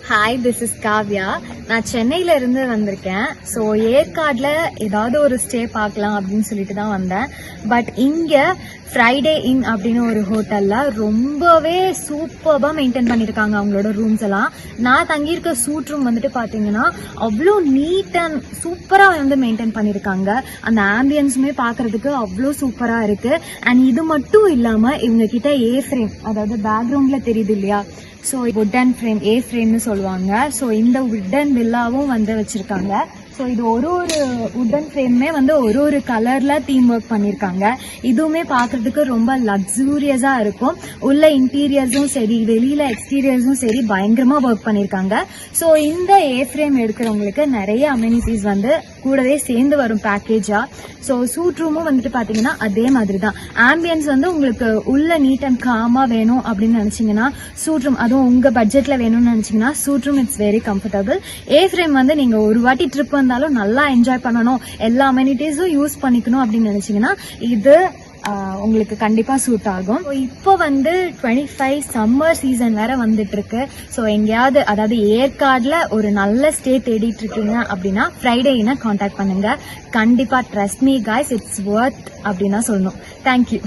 Hi, this is Kavya. நான் சென்னையில இருந்து வந்திருக்கேன். ஸோ ஏற்காடுல ஏதாவது ஒரு ஸ்டே பார்க்கலாம் அப்படின்னு சொல்லிட்டு தான் வந்தேன். பட் இங்க ஃப்ரைடே இன் அப்படின்னு ஒரு ஹோட்டல்ல ரொம்பவே சூப்பர்பா மெயின்டைன் பண்ணியிருக்காங்க அவங்களோட ரூம்ஸ் எல்லாம். நான் தங்கியிருக்க சூட் ரூம் வந்துட்டு பார்த்தீங்கன்னா அவ்வளோ நீட் அண்ட் சூப்பராக வந்து மெயின்டைன் பண்ணியிருக்காங்க. அந்த ஆம்பியன்ஸுமே பார்க்கறதுக்கு அவ்வளோ சூப்பராக இருக்கு. அண்ட் இது மட்டும் இல்லாமல் இவங்க கிட்ட ஏ ஃப்ரேம், அதாவது பேக்ரவுண்ட்ல தெரியுது இல்லையா, ஸோ வுட்டன் ஃப்ரேம், ஏ ஃப்ரேம்னு சொல்லுவாங்க. ஸோ இந்த வுட்டன் வில்லாவும் வந்து வச்சிருக்காங்க. ஸோ இது ஒரு வுட்டன் ஃப்ரேமே வந்து ஒரு கலர்ல தீம் ஒர்க் பண்ணியிருக்காங்க. இதுவுமே பார்க்கறதுக்கு ரொம்ப லக்ஸூரியஸா இருக்கும். உள்ள இன்டீரியர்ஸும் சரி, வெளியில எக்ஸ்டீரியர்ஸும் சரி பயங்கரமா ஒர்க் பண்ணியிருக்காங்க. ஸோ இந்த ஏ ஃப்ரேம் எடுக்கிறவங்களுக்கு நிறைய அமெனிட்டிஸ் வந்து கூடவே சேர்ந்து வரும் பேக்கேஜா. ஸோ சூட் ரூமும் வந்துட்டு பார்த்தீங்கன்னா அதே மாதிரி தான். ஆம்பியன்ஸ் வந்து உங்களுக்கு உள்ள நீட் அண்ட் காமா வேணும் அப்படின்னு நினைச்சீங்கன்னா சூட் ரூம், அதுவும் உங்க பட்ஜெட்ல வேணும்னு நினைச்சீங்கன்னா suite room it's very comfortable. A frame வந்து நீங்க ஒரு வாட்டி ட்ரிப் வந்தாலும் நல்லா என்ஜாய் பண்ணணும், எல்லா அமெனிட்டிஸும் யூஸ் பண்ணிக்கணும் அப்படின்னு நினைச்சீங்கன்னா இது உங்களுக்கு கண்டிப்பா சூட் ஆகும். இப்போ வந்து 25 சம்மர் சீசன் வேற வந்துட்டு இருக்கு. ஸோ எங்கேயாவது, அதாவது ஏற்காடுல ஒரு நல்ல ஸ்டே தேடிட்டு இருக்கீங்க அப்படின்னா ஃப்ரைடேனா கான்டாக்ட் பண்ணுங்க. கண்டிப்பா trust me guys, it's Worth அப்படின்னு சொல்லணும். தேங்க்யூ.